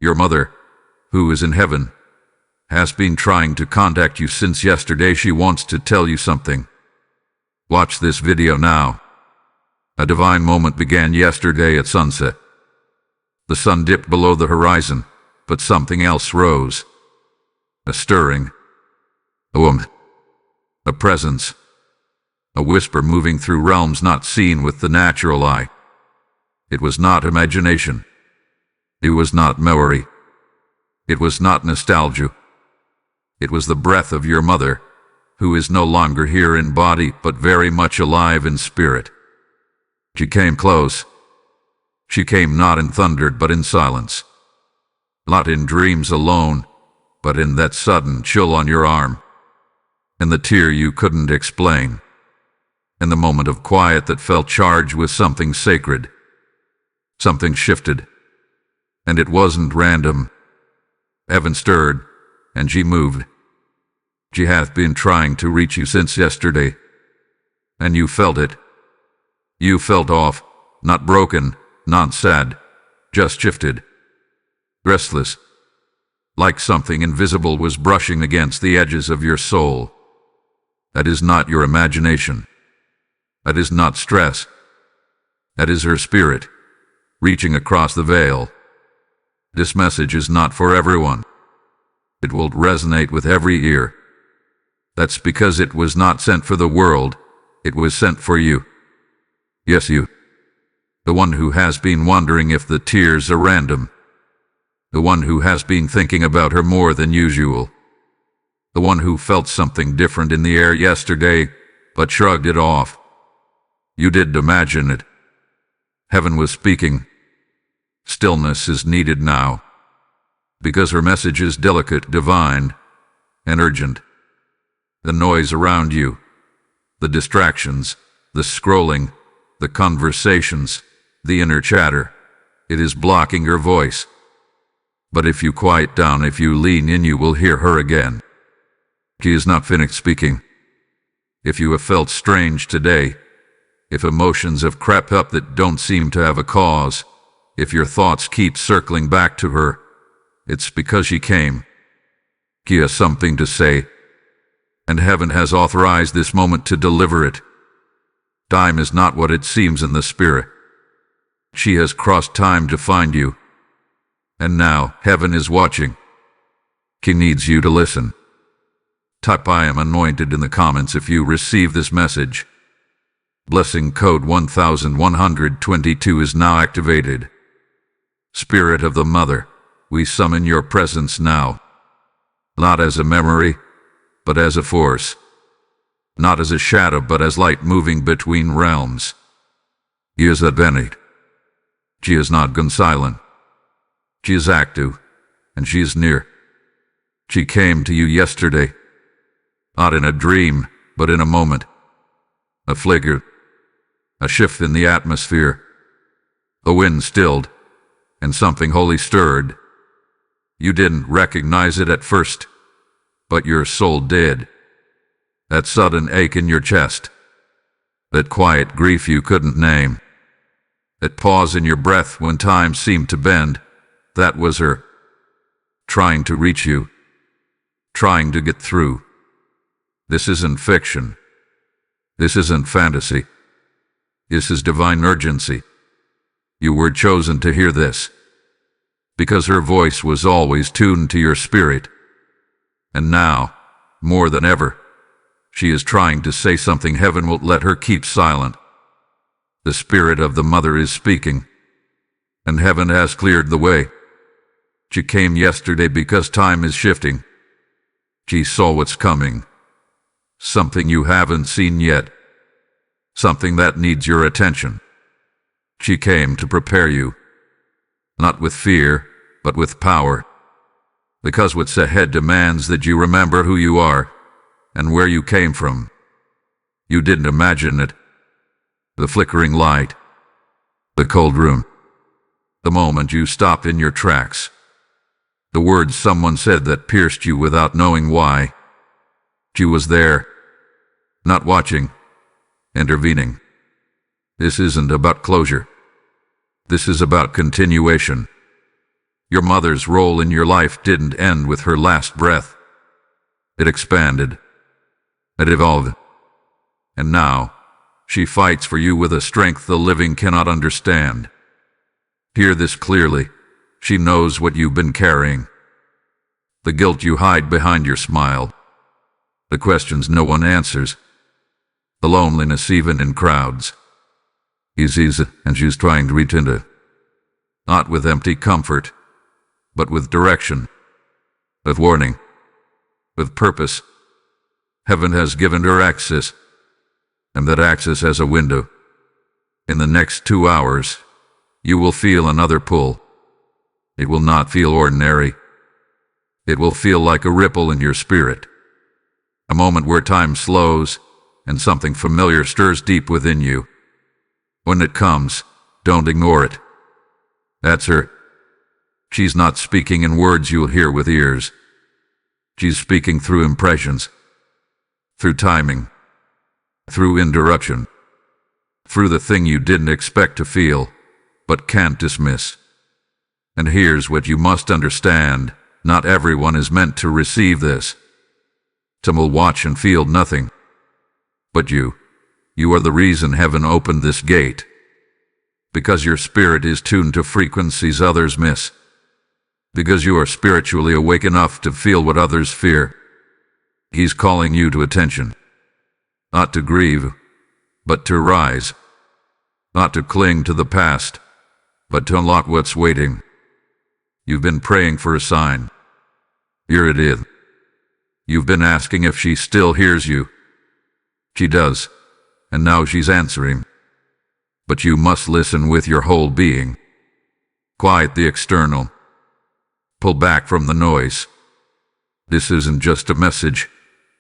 Your mother, who is in heaven, has been trying to contact you since yesterday. She wants to tell you something. Watch this video now. A divine moment began yesterday at sunset. The sun dipped below the horizon, but something else rose. A stirring. A woman. A presence. A whisper moving through realms not seen with the natural eye. It was not imagination. It was not memory. It was not nostalgia. It was the breath of your mother, who is no longer here in body but very much alive in spirit. She came close. She came not in thunder but in silence. Not in dreams alone, but in that sudden chill on your arm. In the tear you couldn't explain. In the moment of quiet that felt charged with something sacred. Something shifted. And it wasn't random. Heaven stirred, and she moved. She hath been trying to reach you since yesterday. And you felt it. You felt off, not broken, not sad, just shifted. Restless. Like something invisible was brushing against the edges of your soul. That is not your imagination. That is not stress. That is her spirit, reaching across the veil. This message is not for everyone. It will resonate with every ear. That's because it was not sent for the world, it was sent for you. Yes, you. The one who has been wondering if the tears are random. The one who has been thinking about her more than usual. The one who felt something different in the air yesterday, but shrugged it off. You did imagine it. Heaven was speaking. Stillness is needed now, because her message is delicate, divine, and urgent. The noise around you, the distractions, the scrolling, the conversations, the inner chatter, it is blocking your voice. But if you quiet down, if you lean in, you will hear her again. She is not finished speaking. If you have felt strange today, if emotions have crept up that don't seem to have a cause, if your thoughts keep circling back to her, it's because she came. She has something to say, and heaven has authorized this moment to deliver it. Time is not what it seems in the spirit. She has crossed time to find you. And now, heaven is watching. He needs you to listen. Type "I am anointed" in the comments if you receive this message. Blessing code 1122 is now activated. Spirit of the Mother, we summon your presence now. Not as a memory, but as a force. Not as a shadow, but as light moving between realms. He is advented. She has not gone silent. She is active, and she is near. She came to you yesterday. Not in a dream, but in a moment. A flicker. A shift in the atmosphere. The wind stilled, and something holy stirred. You didn't recognize it at first, but your soul did. That sudden ache in your chest. That quiet grief you couldn't name. That pause in your breath when time seemed to bend. That was her. Trying to reach you. Trying to get through. This isn't fiction. This isn't fantasy. This is divine urgency. You were chosen to hear this, because her voice was always tuned to your spirit. And now, more than ever, she is trying to say something heaven won't let her keep silent. The Spirit of the Mother is speaking, and heaven has cleared the way. She came yesterday because time is shifting. She saw what's coming. Something you haven't seen yet. Something that needs your attention. She came to prepare you, not with fear, but with power. Because what's ahead demands that you remember who you are and where you came from. You didn't imagine it. The flickering light. The cold room. The moment you stopped in your tracks. The words someone said that pierced you without knowing why. She was there, not watching, intervening. This isn't about closure. This is about continuation. Your mother's role in your life didn't end with her last breath. It expanded. It evolved. And now, she fights for you with a strength the living cannot understand. Hear this clearly. She knows what you've been carrying. The guilt you hide behind your smile. The questions no one answers. The loneliness even in crowds. He sees it, and she's trying to reach into it. Not with empty comfort, but with direction, with warning, with purpose. Heaven has given her access, and that access has a window. In the next 2 hours, you will feel another pull. It will not feel ordinary. It will feel like a ripple in your spirit. A moment where time slows and something familiar stirs deep within you. When it comes, don't ignore it. That's her. She's not speaking in words you'll hear with ears. She's speaking through impressions, through timing, through interruption, through the thing you didn't expect to feel, but can't dismiss. And here's what you must understand. Not everyone is meant to receive this. Some will watch and feel nothing. But you are the reason heaven opened this gate. Because your spirit is tuned to frequencies others miss. Because you are spiritually awake enough to feel what others fear. He's calling you to attention. Not to grieve, but to rise. Not to cling to the past, but to unlock what's waiting. You've been praying for a sign. Here it is. You've been asking if she still hears you. She does, and now she's answering. But you must listen with your whole being. Quiet the external. Pull back from the noise. This isn't just a message.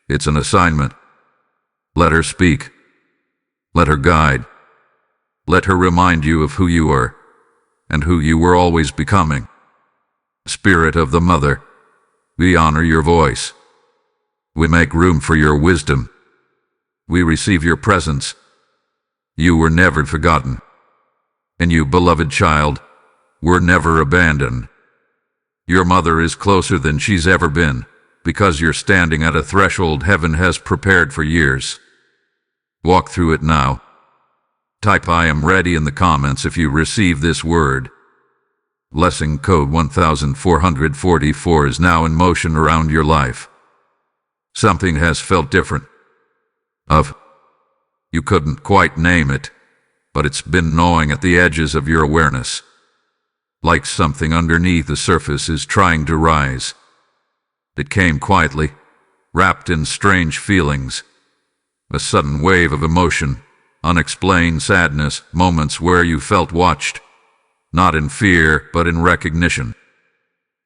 It's an assignment. Let her speak. Let her guide. Let her remind you of who you are, and who you were always becoming. Spirit of the Mother, we honor your voice. We make room for your wisdom. We receive your presence. You were never forgotten. And you, beloved child, were never abandoned. Your mother is closer than she's ever been, because you're standing at a threshold heaven has prepared for years. Walk through it now. Type "I am ready" in the comments if you receive this word. Blessing code 1444 is now in motion around your life. Something has felt different. You couldn't quite name it, but it's been gnawing at the edges of your awareness. Like something underneath the surface is trying to rise. It came quietly, wrapped in strange feelings. A sudden wave of emotion, unexplained sadness, moments where you felt watched. Not in fear, but in recognition.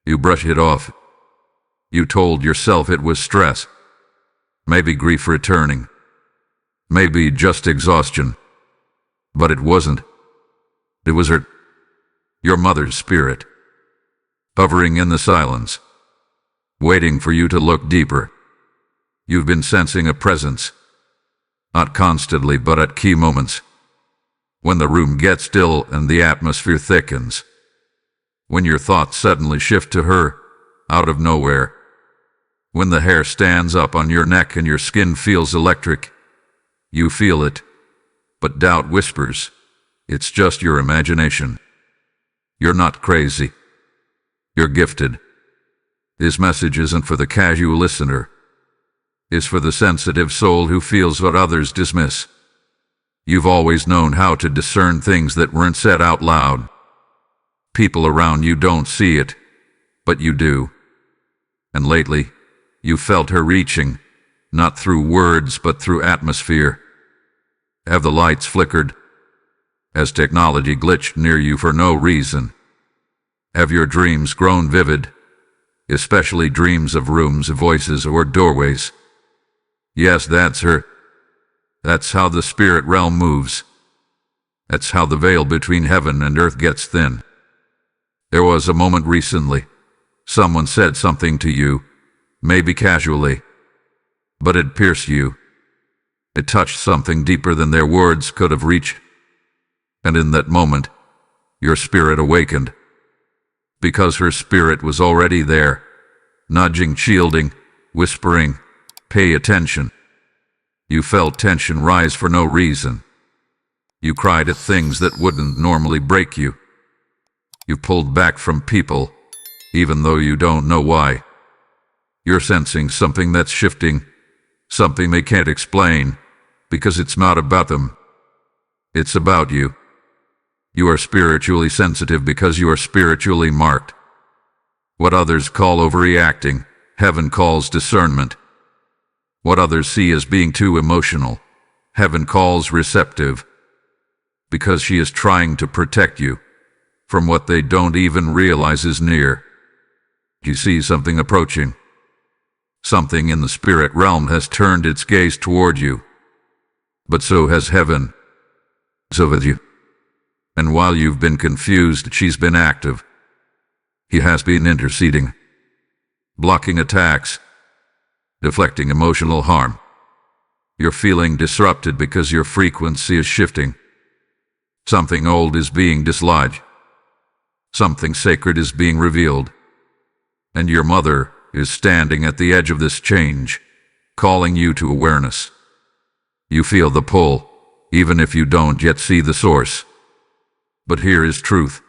You brushed it off. You told yourself it was stress. Maybe grief returning. Maybe just exhaustion. But it wasn't. It was her. Your mother's spirit. Hovering in the silence. Waiting for you to look deeper. You've been sensing a presence. Not constantly, but at key moments. When the room gets still and the atmosphere thickens. When your thoughts suddenly shift to her, out of nowhere. When the hair stands up on your neck and your skin feels electric. You feel it, but doubt whispers, it's just your imagination. You're not crazy. You're gifted. This message isn't for the casual listener. It's for the sensitive soul who feels what others dismiss. You've always known how to discern things that weren't said out loud. People around you don't see it, but you do. And lately, you felt her reaching, not through words but through atmosphere. Have the lights flickered? Has technology glitched near you for no reason? Have your dreams grown vivid, especially dreams of rooms, voices, or doorways? Yes, that's her. That's how the spirit realm moves. That's how the veil between heaven and earth gets thin. There was a moment recently. Someone said something to you, maybe casually, but it pierced you. It touched something deeper than their words could have reached. And in that moment, your spirit awakened. because her spirit was already there, nudging, shielding, whispering, "Pay attention." You felt tension rise for no reason. You cried at things that wouldn't normally break you. You pulled back from people, even though you don't know why. You're sensing something that's shifting, something they can't explain, because it's not about them. It's about you. You are spiritually sensitive because you are spiritually marked. What others call overreacting, heaven calls discernment. What others see as being too emotional, heaven calls receptive. Because she is trying to protect you from what they don't even realize is near. You see something approaching. Something in the spirit realm has turned its gaze toward you. But so has heaven. So has you. And while you've been confused, she's been active. He has been interceding, blocking attacks, deflecting emotional harm. You're feeling disrupted because your frequency is shifting. Something old is being dislodged. Something sacred is being revealed. And your mother is standing at the edge of this change, calling you to awareness. You feel the pull, even if you don't yet see the source. But here is truth.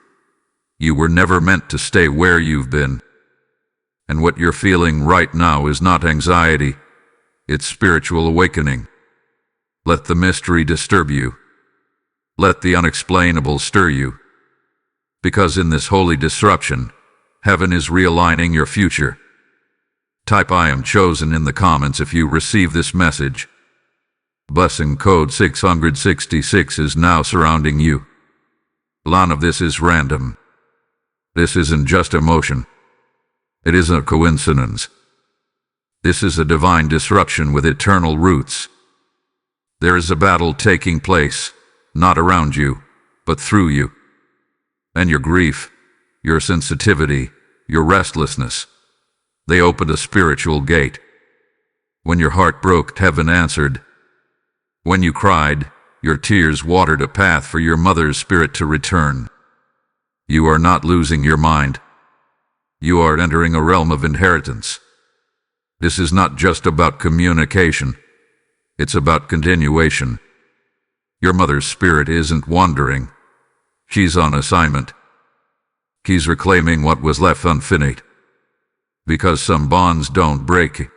You were never meant to stay where you've been. And what you're feeling right now is not anxiety, it's spiritual awakening. Let the mystery disturb you. Let the unexplainable stir you. Because in this holy disruption, heaven is realigning your future. Type "I am chosen" in the comments if you receive this message. Blessing code 666 is now surrounding you. None of this is random. This isn't just emotion. It isn't a coincidence. This is a divine disruption with eternal roots. There is a battle taking place, not around you, but through you. And your grief, your sensitivity, your restlessness, they opened a spiritual gate. When your heart broke, heaven answered. When you cried, your tears watered a path for your mother's spirit to return. You are not losing your mind. You are entering a realm of inheritance. This is not just about communication. It's about continuation. Your mother's spirit isn't wandering. She's on assignment. She's reclaiming what was left unfinished. Because some bonds don't break,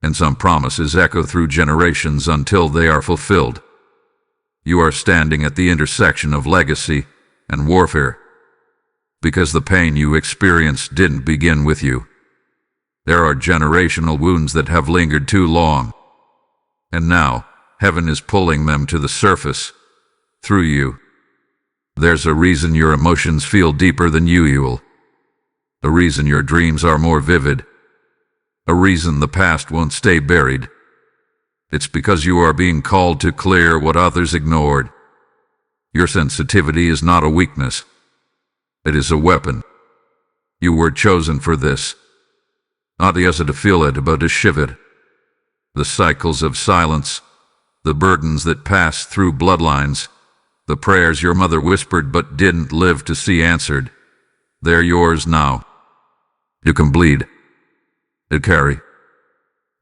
and some promises echo through generations until they are fulfilled. You are standing at the intersection of legacy and warfare. Because the pain you experienced didn't begin with you. There are generational wounds that have lingered too long. And now, heaven is pulling them to the surface, through you. There's a reason your emotions feel deeper than usual. A reason your dreams are more vivid. A reason the past won't stay buried. It's because you are being called to clear what others ignored. Your sensitivity is not a weakness. It is a weapon. You were chosen for this. Not just to feel it, but to shift it. The cycles of silence, the burdens that pass through bloodlines, the prayers your mother whispered but didn't live to see answered, they're yours now. You can bleed. You carry.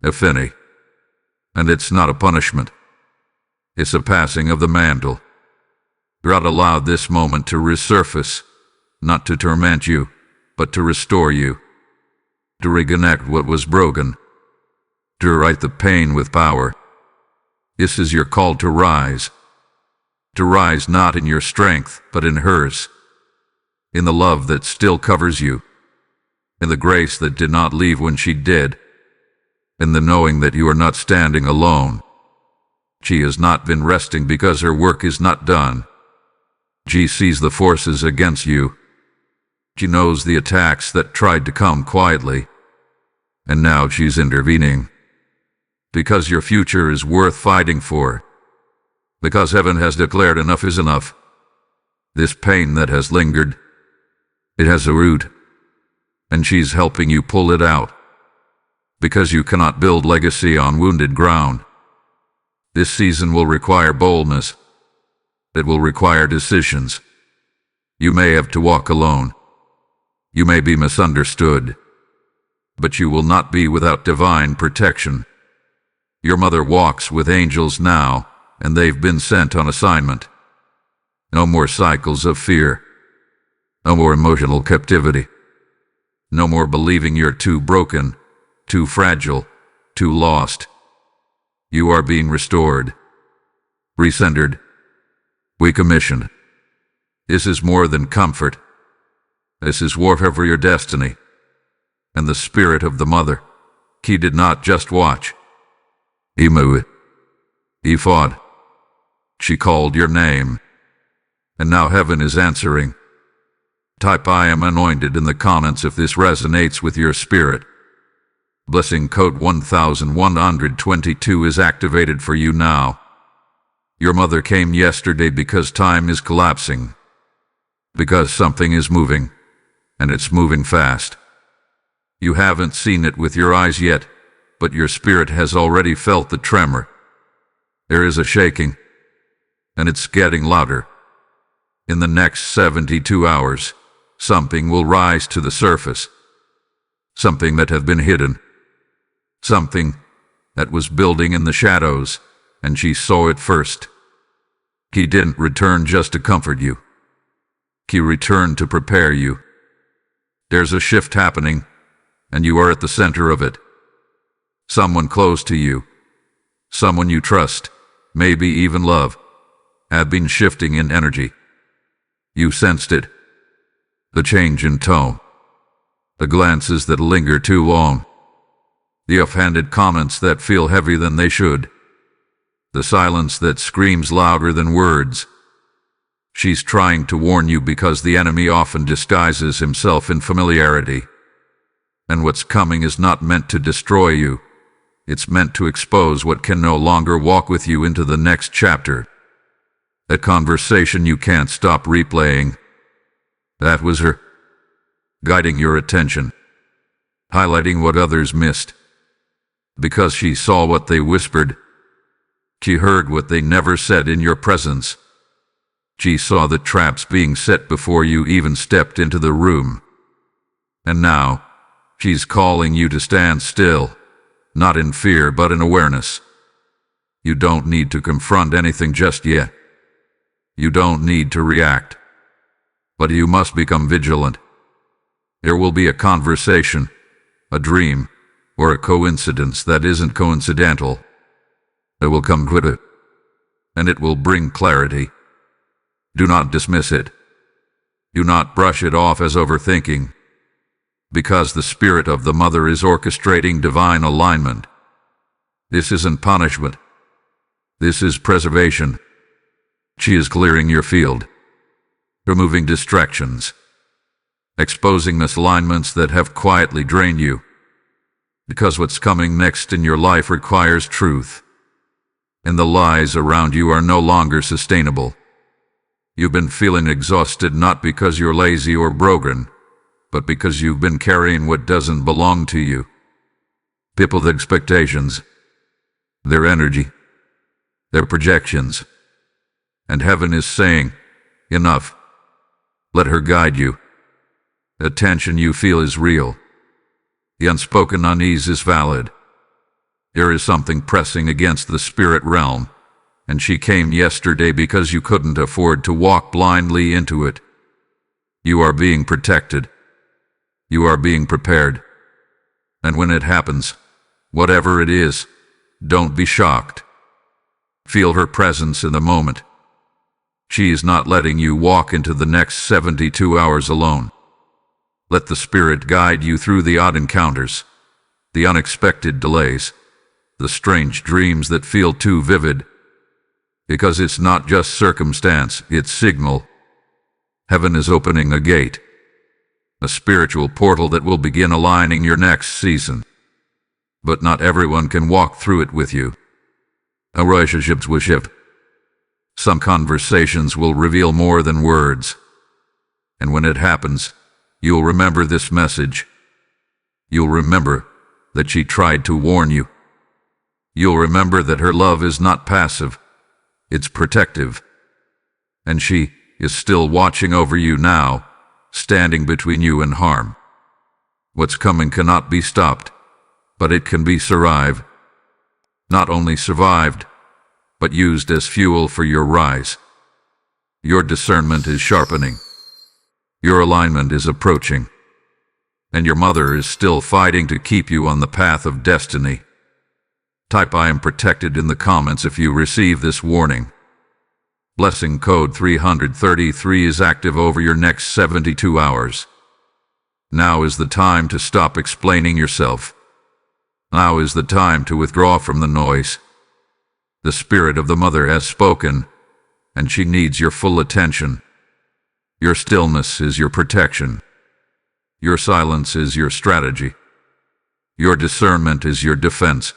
You finish. And it's not a punishment. It's a passing of the mantle. God allowed this moment to resurface, not to torment you, but to restore you, to reconnect what was broken, to right the pain with power. This is your call to rise not in your strength, but in hers, in the love that still covers you, in the grace that did not leave when she did, in the knowing that you are not standing alone. She has not been resting because her work is not done. She sees the forces against you. She knows the attacks that tried to come quietly, and now she's intervening. Because your future is worth fighting for. Because heaven has declared enough is enough. This pain that has lingered, it has a root, and she's helping you pull it out. Because you cannot build legacy on wounded ground. This season will require boldness. It will require decisions. You may have to walk alone. You may be misunderstood, but you will not be without divine protection. Your mother walks with angels now, and they've been sent on assignment. No more cycles of fear. No more emotional captivity. No more believing you're too broken, too fragile, too lost. You are being restored, recentered, recommissioned. This is more than comfort. This is warfare for your destiny. And the spirit of the mother, he did not just watch. He moved. He fought. She called your name. And now heaven is answering. Type "I am anointed" in the comments if this resonates with your spirit. Blessing code 1122 is activated for you now. Your mother came yesterday because time is collapsing. Because something is moving, and it's moving fast. You haven't seen it with your eyes yet, but your spirit has already felt the tremor. There is a shaking, and it's getting louder. In the next 72 hours, something will rise to the surface. Something that had been hidden. Something that was building in the shadows, and she saw it first. He didn't return just to comfort you. He returned to prepare you. There's a shift happening, and you are at the center of it. Someone close to you, someone you trust, maybe even love, have been shifting in energy. You sensed it. The change in tone. The glances that linger too long. The offhanded comments that feel heavier than they should. The silence that screams louder than words. She's trying to warn you because the enemy often disguises himself in familiarity. And what's coming is not meant to destroy you. It's meant to expose what can no longer walk with you into the next chapter. That conversation you can't stop replaying. That was her. Guiding your attention. Highlighting what others missed. Because she saw what they whispered. She heard what they never said in your presence. She saw the traps being set before you even stepped into the room. And now, she's calling you to stand still, not in fear but in awareness. You don't need to confront anything just yet. You don't need to react. But you must become vigilant. There will be a conversation, a dream, or a coincidence that isn't coincidental. It will come quicker, and it will bring clarity. Do not dismiss it. Do not brush it off as overthinking, because the spirit of the mother is orchestrating divine alignment. This isn't punishment. This is preservation. She is clearing your field, removing distractions, exposing misalignments that have quietly drained you, because what's coming next in your life requires truth, and the lies around you are no longer sustainable. You've been feeling exhausted not because you're lazy or broken, but because you've been carrying what doesn't belong to you. People's expectations, their energy, their projections. And heaven is saying, enough. Let her guide you. The tension you feel is real. The unspoken unease is valid. There is something pressing against the spirit realm, and she came yesterday because you couldn't afford to walk blindly into it. You are being protected. You are being prepared. And when it happens, whatever it is, don't be shocked. Feel her presence in the moment. She is not letting you walk into the next 72 hours alone. Let the Spirit guide you through the odd encounters, the unexpected delays, the strange dreams that feel too vivid. Because it's not just circumstance, it's signal. Heaven is opening a gate, a spiritual portal that will begin aligning your next season. But not everyone can walk through it with you. Relationships will shift. Some conversations will reveal more than words. And when it happens, you'll remember this message. You'll remember that she tried to warn you. You'll remember that her love is not passive, it's protective. And she is still watching over you now, standing between you and harm. What's coming cannot be stopped, but it can be survived. Not only survived, but used as fuel for your rise. Your discernment is sharpening. Your alignment is approaching. And your mother is still fighting to keep you on the path of destiny. Type "I am protected" in the comments if you receive this warning. Blessing code 333 is active over your next 72 hours. Now is the time to stop explaining yourself. Now is the time to withdraw from the noise. The spirit of the mother has spoken, and she needs your full attention. Your stillness is your protection. Your silence is your strategy. Your discernment is your defense.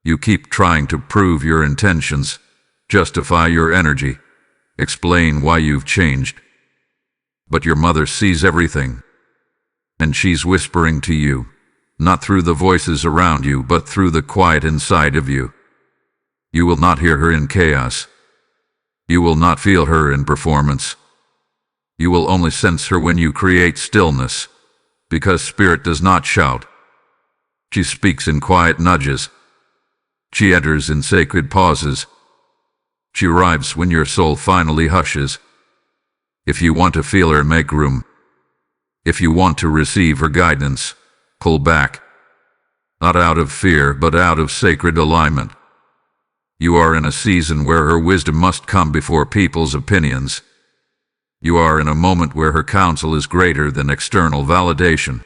You keep trying to prove your intentions, justify your energy, explain why you've changed. But your mother sees everything, and she's whispering to you, not through the voices around you, but through the quiet inside of you. You will not hear her in chaos. You will not feel her in performance. You will only sense her when you create stillness, because spirit does not shout. She speaks in quiet nudges. She enters in sacred pauses. She arrives when your soul finally hushes. If you want to feel her, make room. If you want to receive her guidance, pull back. Not out of fear, but out of sacred alignment. You are in a season where her wisdom must come before people's opinions. You are in a moment where her counsel is greater than external validation.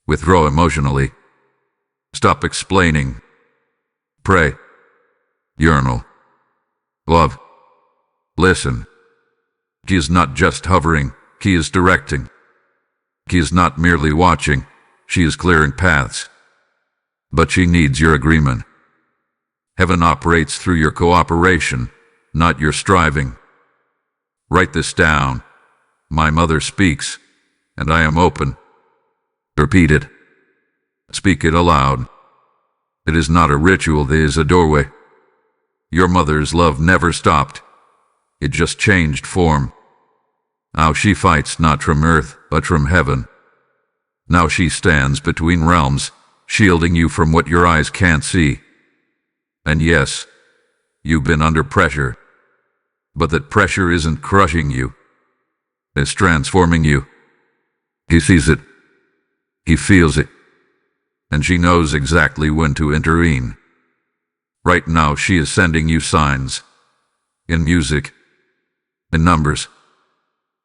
Withdraw emotionally. Stop explaining. Pray. Yearn. Love. Listen. He is not just hovering, he is directing. He is not merely watching, she is clearing paths. But she needs your agreement. Heaven operates through your cooperation, not your striving. Write this down. My mother speaks, and I am open. Repeat it. Speak it aloud. It is not a ritual, it is a doorway. Your mother's love never stopped. It just changed form. Now she fights not from earth, but from heaven. Now she stands between realms, shielding you from what your eyes can't see. And yes, you've been under pressure. But that pressure isn't crushing you. It's transforming you. He sees it. He feels it. And she knows exactly when to intervene. Right now she is sending you signs. In music. In numbers.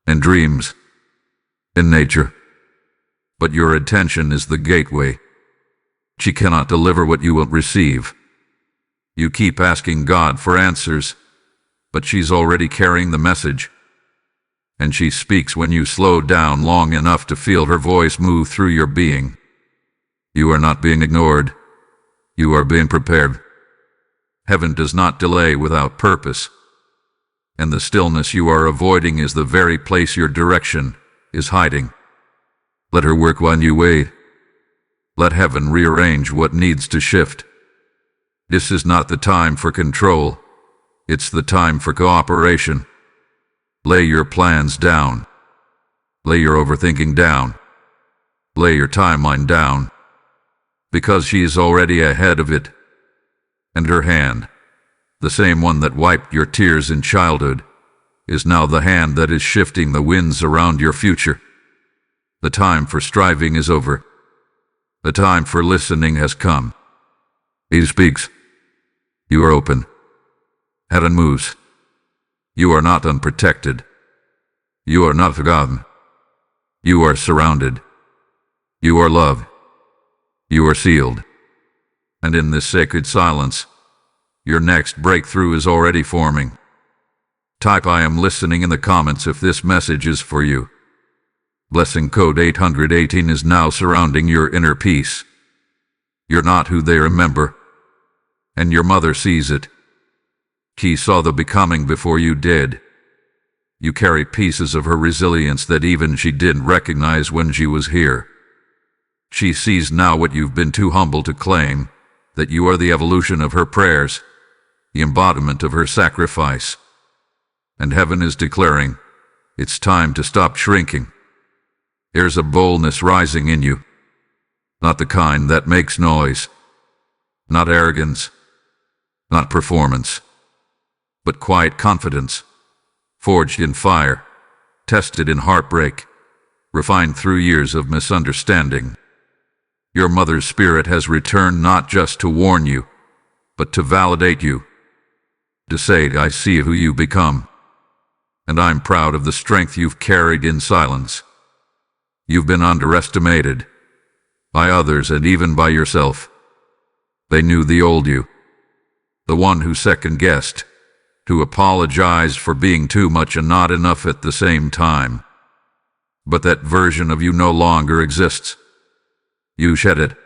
In dreams. In nature. But your attention is the gateway. She cannot deliver what you will receive. You keep asking God for answers, but she's already carrying the message. And she speaks when you slow down long enough to feel her voice move through your being. You are not being ignored. You are being prepared. Heaven does not delay without purpose. And the stillness you are avoiding is the very place your direction is hiding. Let her work while you wait. Let heaven rearrange what needs to shift. This is not the time for control. It's the time for cooperation. Lay your plans down. Lay your overthinking down. Lay your timeline down. Because she is already ahead of it. And her hand, the same one that wiped your tears in childhood, is now the hand that is shifting the winds around your future. The time for striving is over. The time for listening has come. He speaks. You are open. Heaven moves. You are not unprotected. You are not forgotten. You are surrounded. You are loved. You are sealed. And in this sacred silence, your next breakthrough is already forming. Type "I am listening" in the comments if this message is for you. Blessing code 818 is now surrounding your inner peace. You're not who they remember. And your mother sees it. She saw the becoming before you did. You carry pieces of her resilience that even she didn't recognize when she was here. She sees now what you've been too humble to claim, that you are the evolution of her prayers, the embodiment of her sacrifice. And heaven is declaring, It's time to stop shrinking. There's a boldness rising in you, not the kind that makes noise, not arrogance, not performance, but quiet confidence, forged in fire, tested in heartbreak, refined through years of misunderstanding. Your mother's spirit has returned not just to warn you, but to validate you, to say, I see who you become, and I'm proud of the strength you've carried in silence. You've been underestimated, by others and even by yourself. They knew the old you, the one who second-guessed, who apologized for being too much and not enough at the same time. But that version of you no longer exists. You shed it.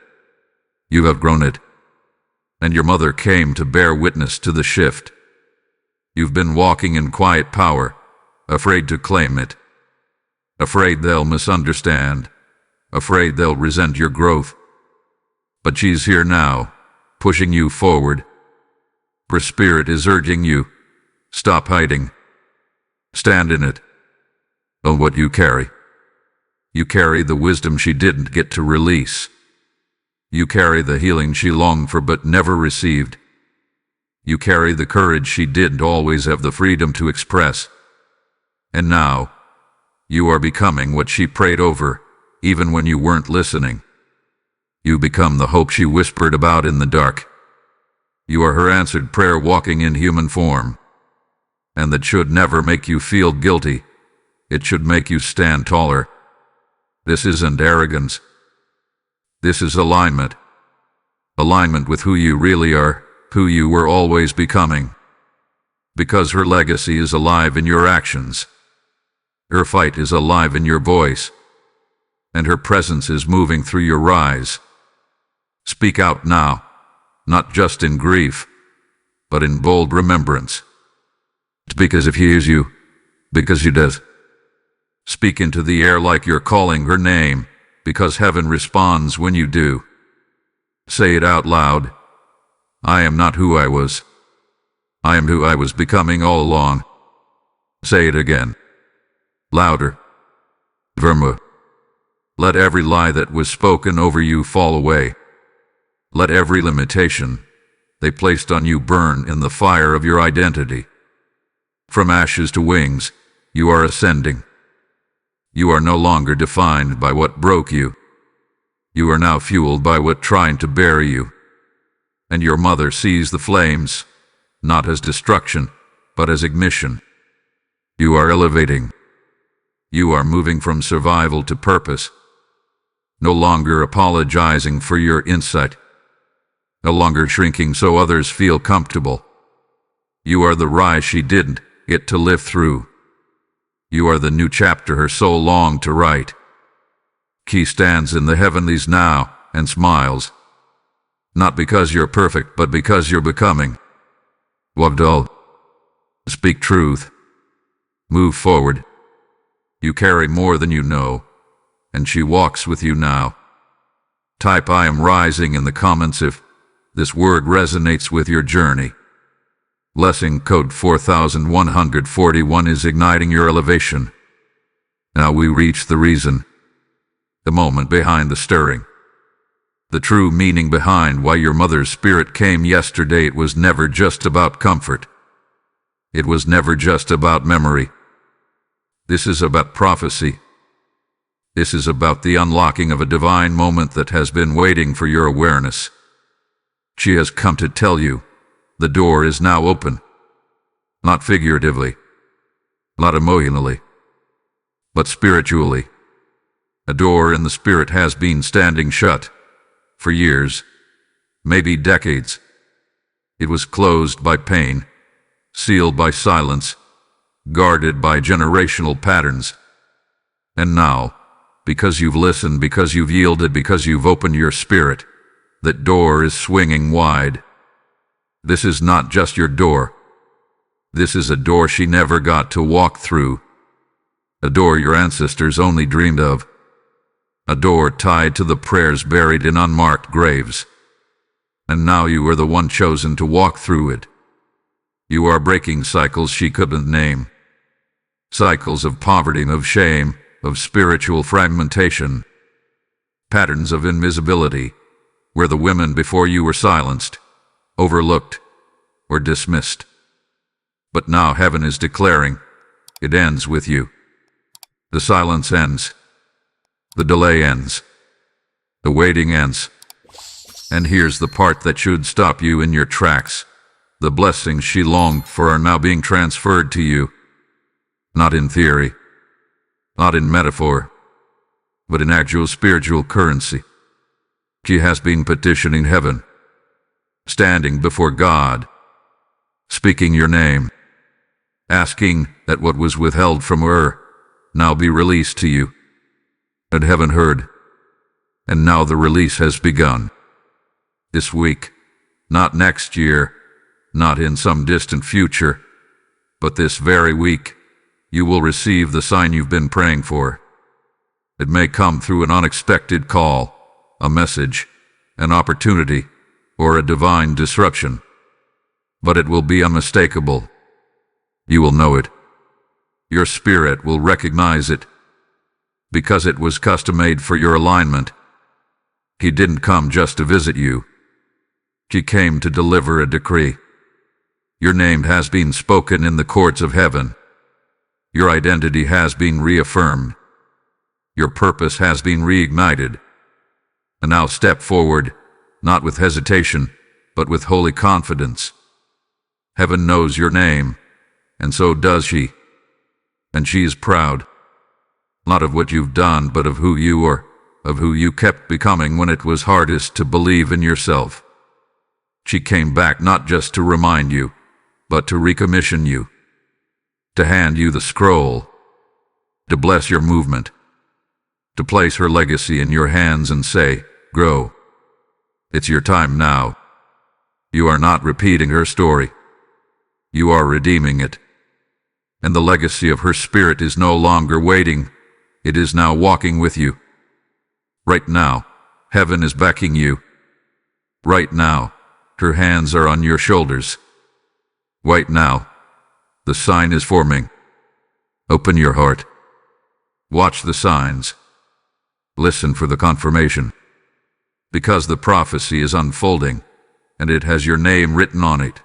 You've outgrown it. And your mother came to bear witness to the shift. You've been walking in quiet power, afraid to claim it. Afraid they'll misunderstand. Afraid they'll resent your growth. But she's here now, pushing you forward. Her spirit is urging you, stop hiding. Stand in it. Own what you carry. You carry the wisdom she didn't get to release. You carry the healing she longed for but never received. You carry the courage she didn't always have the freedom to express. And now, you are becoming what she prayed over, even when you weren't listening. You become the hope she whispered about in the dark. You are her answered prayer walking in human form. And that should never make you feel guilty. It should make you stand taller. This isn't arrogance. This is alignment. Alignment with who you really are, who you were always becoming. Because her legacy is alive in your actions. Her fight is alive in your voice. And her presence is moving through your rise. Speak out now, not just in grief, but in bold remembrance. Speak as if he hears you, because he does. Speak into the air like you're calling her name, because heaven responds when you do. Say it out loud. I am not who I was. I am who I was becoming all along. Say it again. Louder. Firmer. Let every lie that was spoken over you fall away. Let every limitation they placed on you burn in the fire of your identity. From ashes to wings, you are ascending. You are no longer defined by what broke you. You are now fueled by what tried to bury you. And your mother sees the flames, not as destruction, but as ignition. You are elevating. You are moving from survival to purpose. No longer apologizing for your insight. No longer shrinking so others feel comfortable. You are the rise she didn't get to live through. You are the new chapter her soul longed to write. She stands in the heavenlies now and smiles. Not because you're perfect, but because you're becoming. Wabdal. Speak truth. Move forward. You carry more than you know, and she walks with you now. Type I am rising in the comments if this word resonates with your journey. Blessing code 4141 is igniting your elevation. Now we reach the reason, the moment behind the stirring. The true meaning behind why your mother's spirit came yesterday. It was never just about comfort. It was never just about memory. This is about prophecy. This is about the unlocking of a divine moment that has been waiting for your awareness. She has come to tell you, the door is now open. Not figuratively, not emotionally, but spiritually. A door in the spirit has been standing shut for years, maybe decades. It was closed by pain, sealed by silence, guarded by generational patterns. And now, because you've listened, because you've yielded, because you've opened your spirit, that door is swinging wide. This is not just your door. This is a door she never got to walk through. A door your ancestors only dreamed of. A door tied to the prayers buried in unmarked graves. And now you are the one chosen to walk through it. You are breaking cycles she couldn't name. Cycles of poverty, of shame, of spiritual fragmentation. Patterns of invisibility, where the women before you were silenced, overlooked, or dismissed. But now heaven is declaring, it ends with you. The silence ends. The delay ends. The waiting ends. And here's the part that should stop you in your tracks. The blessings she longed for are now being transferred to you. Not in theory, not in metaphor, but in actual spiritual currency. She has been petitioning heaven, standing before God, speaking your name, asking that what was withheld from her now be released to you. And heaven heard, and now the release has begun. This week, not next year, not in some distant future, but this very week, you will receive the sign you've been praying for. It may come through an unexpected call, a message, an opportunity, or a divine disruption, but it will be unmistakable. You will know it. Your spirit will recognize it, because it was custom-made for your alignment. He didn't come just to visit you. He came to deliver a decree. Your name has been spoken in the courts of heaven. Your identity has been reaffirmed. Your purpose has been reignited. And now step forward, not with hesitation, but with holy confidence. Heaven knows your name, and so does she. And she is proud, not of what you've done, but of who you are, of who you kept becoming when it was hardest to believe in yourself. She came back not just to remind you, but to recommission you, to hand you the scroll, to bless your movement, to place her legacy in your hands and say, grow. It's your time now. You are not repeating her story. You are redeeming it. And the legacy of her spirit is no longer waiting. It is now walking with you. Right now, heaven is backing you. Right now, her hands are on your shoulders. Right now, the sign is forming. Open your heart. Watch the signs. Listen for the confirmation. Because the prophecy is unfolding, and it has your name written on it.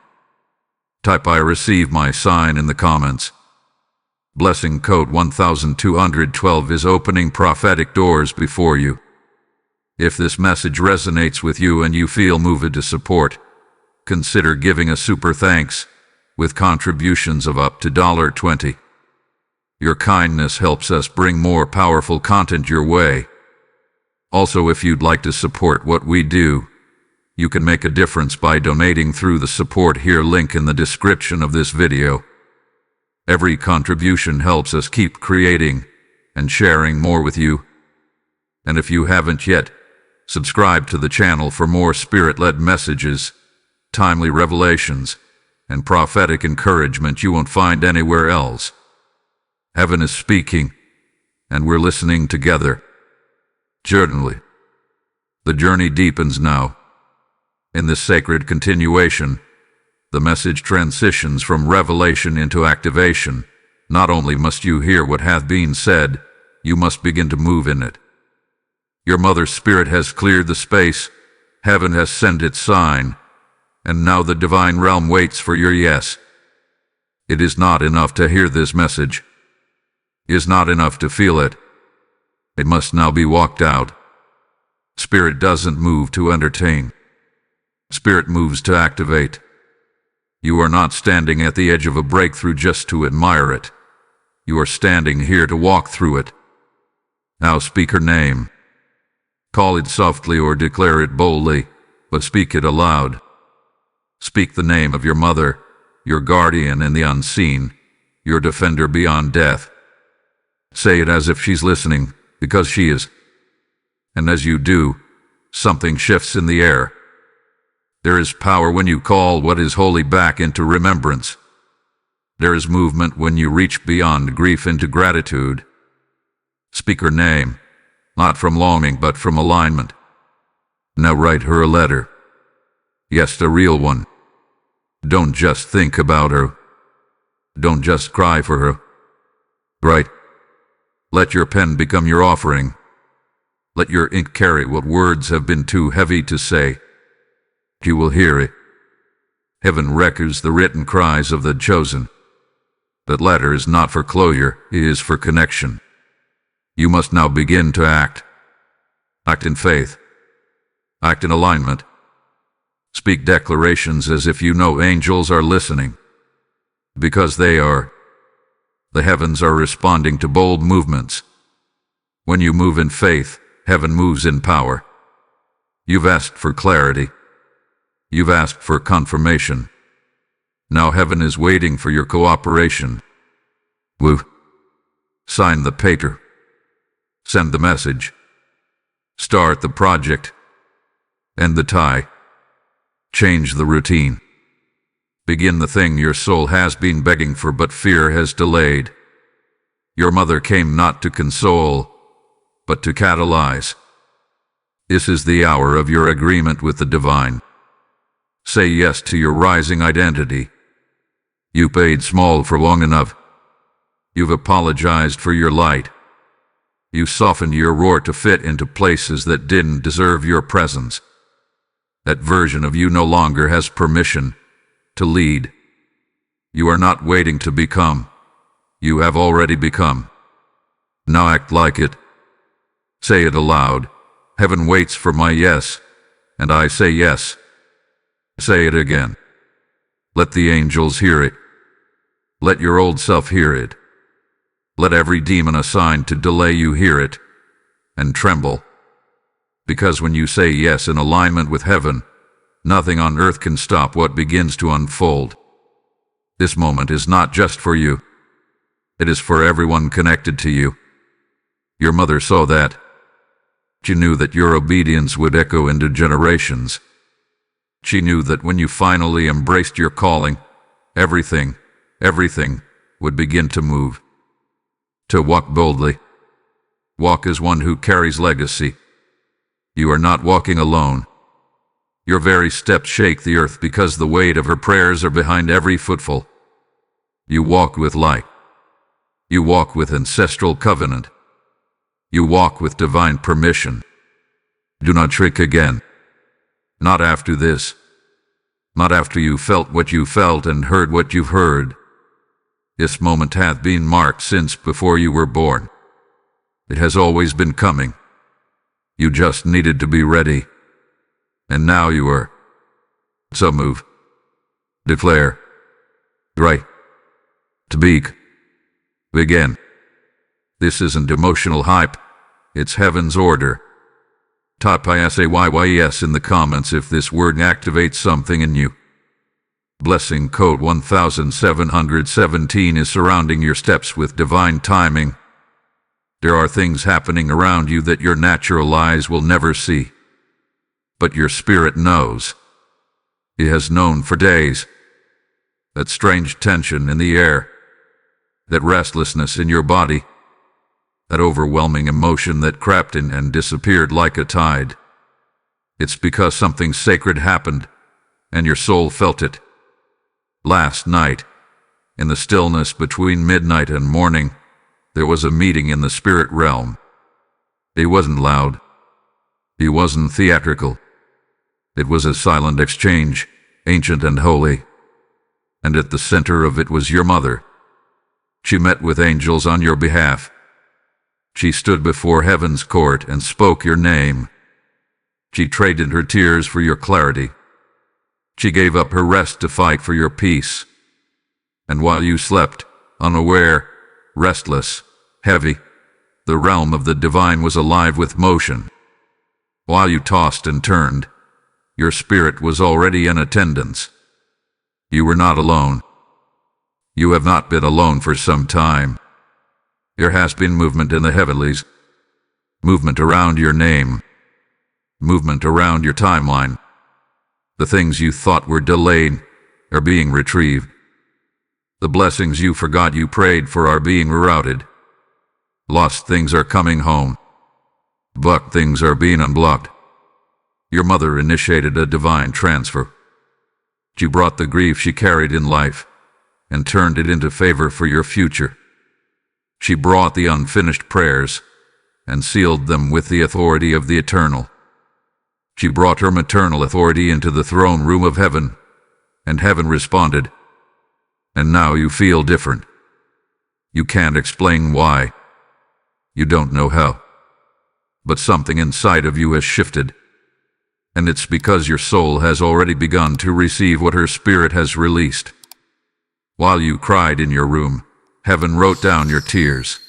Type I receive my sign in the comments. Blessing code 1212 is opening prophetic doors before you. If this message resonates with you and you feel moved to support, consider giving a super thanks with contributions of up to $20. Your kindness helps us bring more powerful content your way. Also, if you'd like to support what we do, you can make a difference by donating through the support here link in the description of this video. Every contribution helps us keep creating and sharing more with you. And if you haven't yet, subscribe to the channel for more spirit-led messages, timely revelations, and prophetic encouragement you won't find anywhere else. Heaven is speaking, and we're listening together. Journally. The journey deepens now. In this sacred continuation, the message transitions from revelation into activation. Not only must you hear what hath been said, you must begin to move in it. Your mother's spirit has cleared the space, heaven has sent its sign, and now the divine realm waits for your yes. It is not enough to hear this message. It is not enough to feel it. It must now be walked out. Spirit doesn't move to entertain. Spirit moves to activate. You are not standing at the edge of a breakthrough just to admire it. You are standing here to walk through it. Now speak her name. Call it softly or declare it boldly, but speak it aloud. Speak the name of your mother, your guardian in the unseen, your defender beyond death. Say it as if she's listening, because she is. And as you do, something shifts in the air. There is power when you call what is holy back into remembrance. There is movement when you reach beyond grief into gratitude. Speak her name, not from longing but from alignment. Now write her a letter. Yes, a real one. Don't just think about her. Don't just cry for her. Write. Let your pen become your offering. Let your ink carry what words have been too heavy to say. You will hear it. Heaven records the written cries of the chosen. That letter is not for closure, it is for connection. You must now begin to act. Act in faith. Act in alignment. Speak declarations as if you know angels are listening. Because they are. The heavens are responding to bold movements. When you move in faith, heaven moves in power. You've asked for clarity. You've asked for confirmation. Now heaven is waiting for your cooperation. Woo. Sign the paper. Send the message. Start the project. End the tie. Change the routine. Begin the thing your soul has been begging for but fear has delayed. Your mother came not to console, but to catalyze. This is the hour of your agreement with the divine. Say yes to your rising identity. You paid small for long enough. You've apologized for your light. You softened your roar to fit into places that didn't deserve your presence. That version of you no longer has permission to lead. You are not waiting to become. You have already become. Now act like it. Say it aloud. Heaven waits for my yes, and I say yes. Say it again. Let the angels hear it. Let your old self hear it. Let every demon assigned to delay you hear it, and tremble. Because when you say yes in alignment with heaven, nothing on earth can stop what begins to unfold. This moment is not just for you. It is for everyone connected to you. Your mother saw that. She knew that your obedience would echo into generations. She knew that when you finally embraced your calling, everything would begin to move. To walk boldly. Walk as one who carries legacy. You are not walking alone. Your very steps shake the earth because the weight of her prayers are behind every footfall. You walk with light. You walk with ancestral covenant. You walk with divine permission. Do not shrink again. Not after this. Not after you felt what you felt and heard what you've heard. This moment hath been marked since before you were born. It has always been coming. You just needed to be ready. And now you are. So move. Declare. Write. Speak. Begin. This isn't emotional hype. It's heaven's order. Type ISAYYES in the comments if this word activates something in you. Blessing code 1717 is surrounding your steps with divine timing. There are things happening around you that your natural eyes will never see. But your spirit knows. It has known for days. That strange tension in the air. That restlessness in your body. That overwhelming emotion that crept in and disappeared like a tide. It's because something sacred happened, and your soul felt it. Last night, in the stillness between midnight and morning, there was a meeting in the spirit realm. It wasn't loud. It wasn't theatrical. It was a silent exchange, ancient and holy. And at the center of it was your mother. She met with angels on your behalf. She stood before heaven's court and spoke your name. She traded her tears for your clarity. She gave up her rest to fight for your peace. And while you slept, unaware, restless, heavy, the realm of the divine was alive with motion. While you tossed and turned, your spirit was already in attendance. You were not alone. You have not been alone for some time. There has been movement in the heavenlies, movement around your name, movement around your timeline. The things you thought were delayed are being retrieved. The blessings you forgot you prayed for are being rerouted. Lost things are coming home. Blocked things are being unblocked. Your mother initiated a divine transfer. She brought the grief she carried in life and turned it into favor for your future. She brought the unfinished prayers and sealed them with the authority of the eternal. She brought her maternal authority into the throne room of heaven, and heaven responded. And now you feel different. You can't explain why. You don't know how. But something inside of you has shifted. And it's because your soul has already begun to receive what her spirit has released. While you cried in your room, heaven wrote down your tears.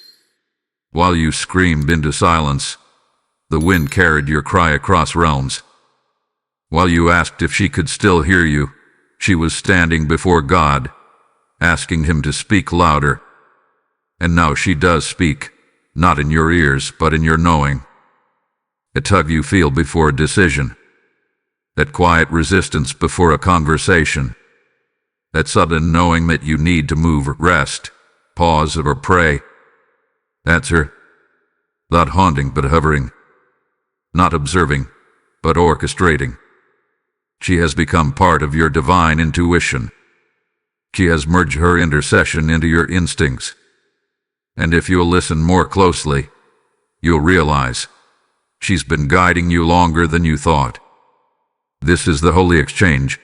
While you screamed into silence, the wind carried your cry across realms. While you asked if she could still hear you, she was standing before God, asking him to speak louder. And now she does speak, not in your ears, but in your knowing. A tug you feel before a decision. That quiet resistance before a conversation. That sudden knowing that you need to move or rest, pause or pray. That's her. Not haunting but hovering. Not observing, but orchestrating. She has become part of your divine intuition. She has merged her intercession into your instincts. And if you'll listen more closely, you'll realize she's been guiding you longer than you thought. This is the holy exchange,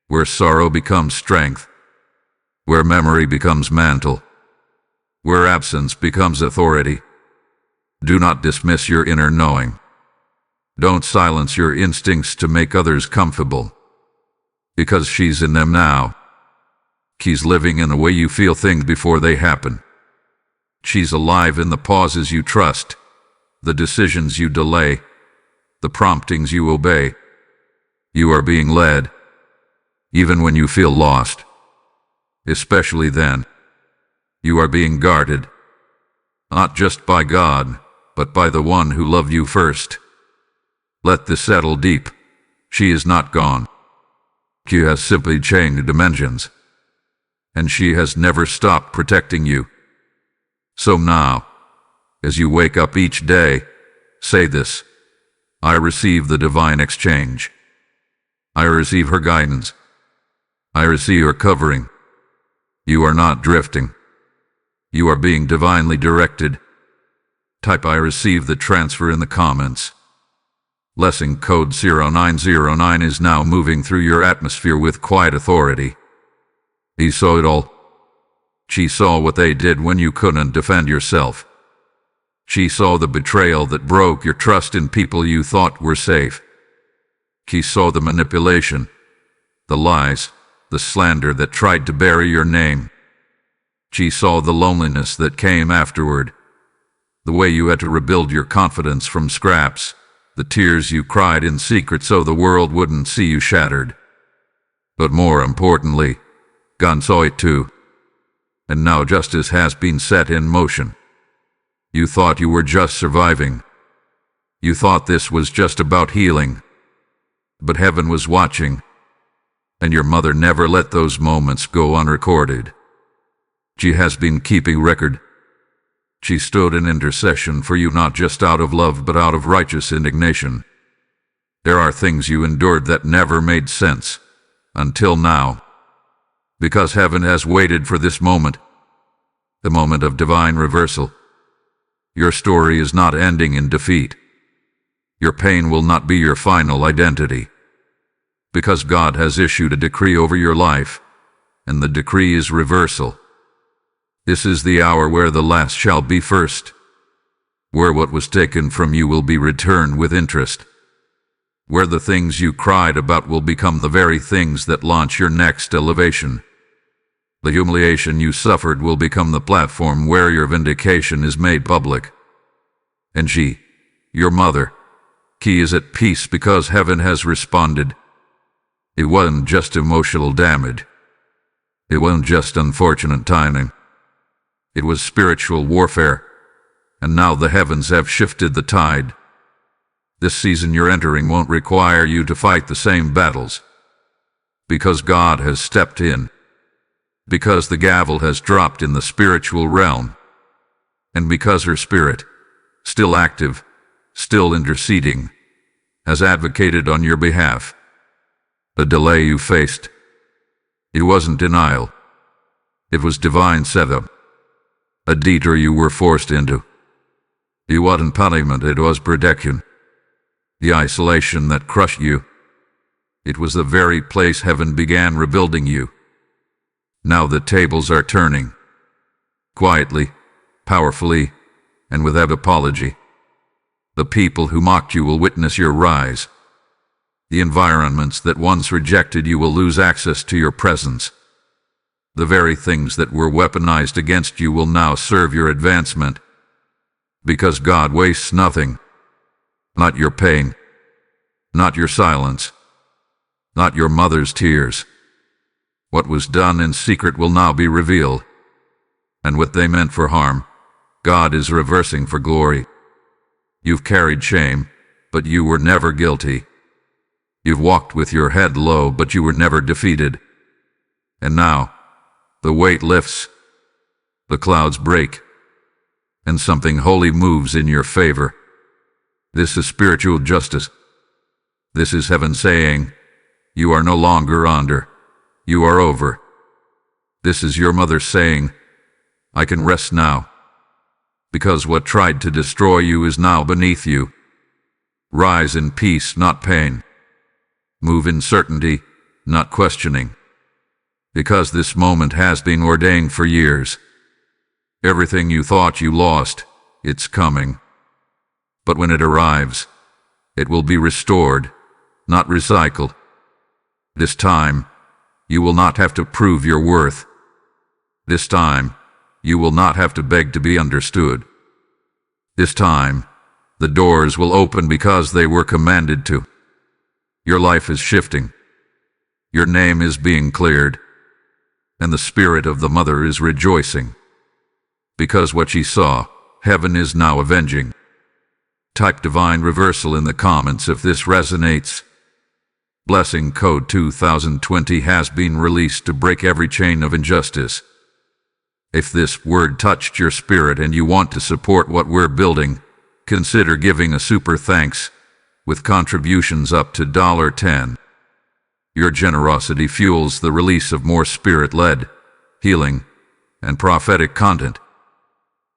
where sorrow becomes strength, where memory becomes mantle, where absence becomes authority. Do not dismiss your inner knowing. Don't silence your instincts to make others comfortable, because she's in them now. She's living in the way you feel things before they happen. She's alive in the pauses you trust, the decisions you delay, the promptings you obey. You are being led, even when you feel lost. Especially then, you are being guarded, not just by God, but by the one who loved you first. Let this settle deep. She is not gone. She has simply changed dimensions, and she has never stopped protecting you. So now, as you wake up each day, say this: I receive the divine exchange. I receive her guidance. I receive her covering. You are not drifting. You are being divinely directed. Type I receive the transfer in the comments. Blessing code 0909 is now moving through your atmosphere with quiet authority. He saw it all. She saw what they did when you couldn't defend yourself. She saw the betrayal that broke your trust in people you thought were safe. She saw the manipulation, the lies, the slander that tried to bury your name. She saw the loneliness that came afterward, the way you had to rebuild your confidence from scraps, the tears you cried in secret so the world wouldn't see you shattered. But more importantly, God saw it too. And now justice has been set in motion. You thought you were just surviving. You thought this was just about healing. But heaven was watching, and your mother never let those moments go unrecorded. She has been keeping record. She stood in intercession for you not just out of love but out of righteous indignation. There are things you endured that never made sense, until now. Because heaven has waited for this moment, the moment of divine reversal. Your story is not ending in defeat. Your pain will not be your final identity. Because God has issued a decree over your life, and the decree is reversal. This is the hour where the last shall be first, where what was taken from you will be returned with interest, where the things you cried about will become the very things that launch your next elevation. The humiliation you suffered will become the platform where your vindication is made public. And she, your mother, she is at peace because heaven has responded. It wasn't just emotional damage. It wasn't just unfortunate timing. It was spiritual warfare, and now the heavens have shifted the tide. This season you're entering won't require you to fight the same battles, because God has stepped in, because the gavel has dropped in the spiritual realm, and because her spirit, still active, still interceding, has advocated on your behalf. The delay you faced, it wasn't denial. It was divine setup. a detour you were forced into. It wasn't punishment, it was protection. The isolation that crushed you. It was the very place heaven began rebuilding you. Now the tables are turning. Quietly, powerfully, and without apology. The people who mocked you will witness your rise. The environments that once rejected you will lose access to your presence. The very things that were weaponized against you will now serve your advancement. Because God wastes nothing. Not your pain. Not your silence. Not your mother's tears. What was done in secret will now be revealed. And what they meant for harm, God is reversing for glory. You've carried shame, but you were never guilty. You've walked with your head low, but you were never defeated. And now, the weight lifts, the clouds break, and something holy moves in your favor. This is spiritual justice. This is heaven saying, you are no longer under, you are over. This is your mother saying, I can rest now, because what tried to destroy you is now beneath you. Rise in peace, not pain. Move in certainty, not questioning. Because this moment has been ordained for years. Everything you thought you lost, it's coming. But when it arrives, it will be restored, not recycled. This time, you will not have to prove your worth. This time, you will not have to beg to be understood. This time, the doors will open because they were commanded to. Your life is shifting. Your name is being cleared. And the spirit of the mother is rejoicing. Because what she saw, heaven is now avenging. Type divine reversal in the comments if this resonates. Blessing Code 2020 has been released to break every chain of injustice. If this word touched your spirit and you want to support what we're building, consider giving a super thanks with contributions up to $10. Your generosity fuels the release of more spirit-led, healing, and prophetic content.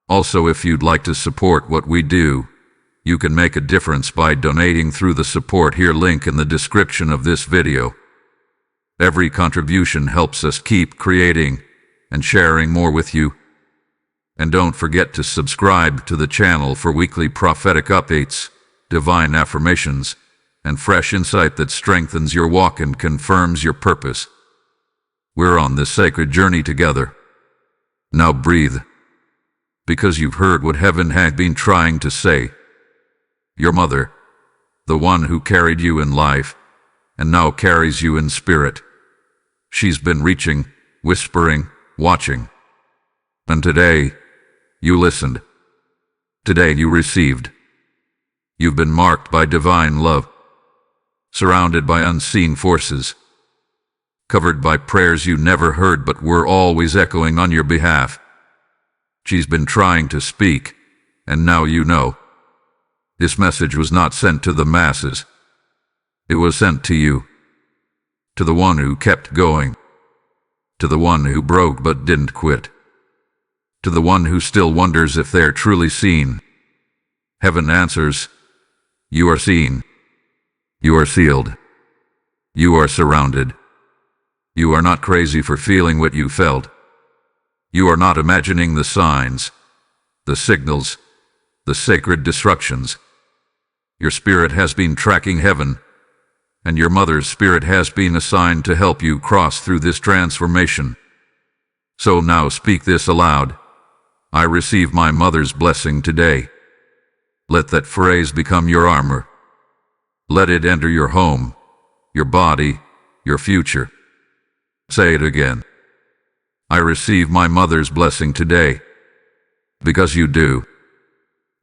Also, if you'd like to support what we do, you can make a difference by donating through the support here link in the description of this video. Every contribution helps us keep creating and sharing more with you. And don't forget to subscribe to the channel for weekly prophetic updates, divine affirmations, and fresh insight that strengthens your walk and confirms your purpose. We're on this sacred journey together. Now breathe. Because you've heard what heaven had been trying to say. Your mother, the one who carried you in life, and now carries you in spirit. She's been reaching, whispering, watching. And today, you listened. Today you received. You've been marked by divine love. Surrounded by unseen forces, covered by prayers you never heard but were always echoing on your behalf. She's been trying to speak, and now you know. This message was not sent to the masses. It was sent to you. To the one who kept going. To the one who broke but didn't quit. To the one who still wonders if they're truly seen. Heaven answers, you are seen. You are sealed. You are surrounded. You are not crazy for feeling what you felt. You are not imagining the signs, the signals, the sacred destructions. Your spirit has been tracking heaven, and your mother's spirit has been assigned to help you cross through this transformation. So now speak this aloud. I receive my mother's blessing today. Let that phrase become your armor. Let it enter your home, your body, your future. Say it again. I receive my mother's blessing today. Because you do.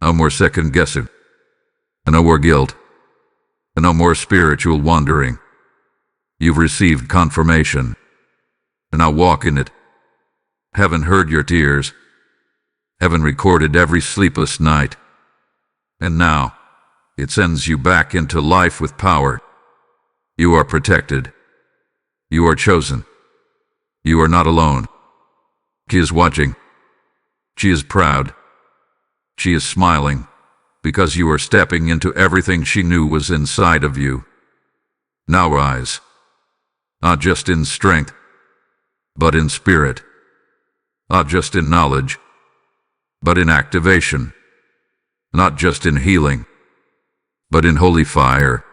No more second guessing. And no more guilt. And no more spiritual wandering. You've received confirmation. And now walk in it. Heaven heard your tears. Heaven recorded every sleepless night. And now, it sends you back into life with power. You are protected. You are chosen. You are not alone. He is watching. She is proud. She is smiling, because you are stepping into everything she knew was inside of you. Now rise, not just in strength, but in spirit, not just in knowledge, but in activation, not just in healing, but in holy fire,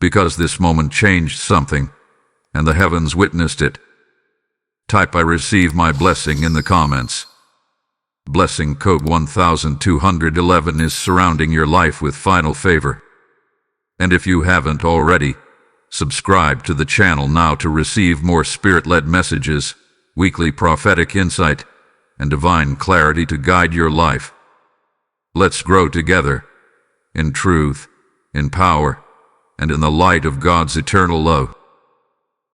because this moment changed something, and the heavens witnessed it. Type "I receive my blessing" in the comments. Blessing code 1211 is surrounding your life with final favor. And if you haven't already, subscribe to the channel now to receive more spirit-led messages, weekly prophetic insight, and divine clarity to guide your life. Let's grow together, in truth, in power, and in the light of God's eternal love.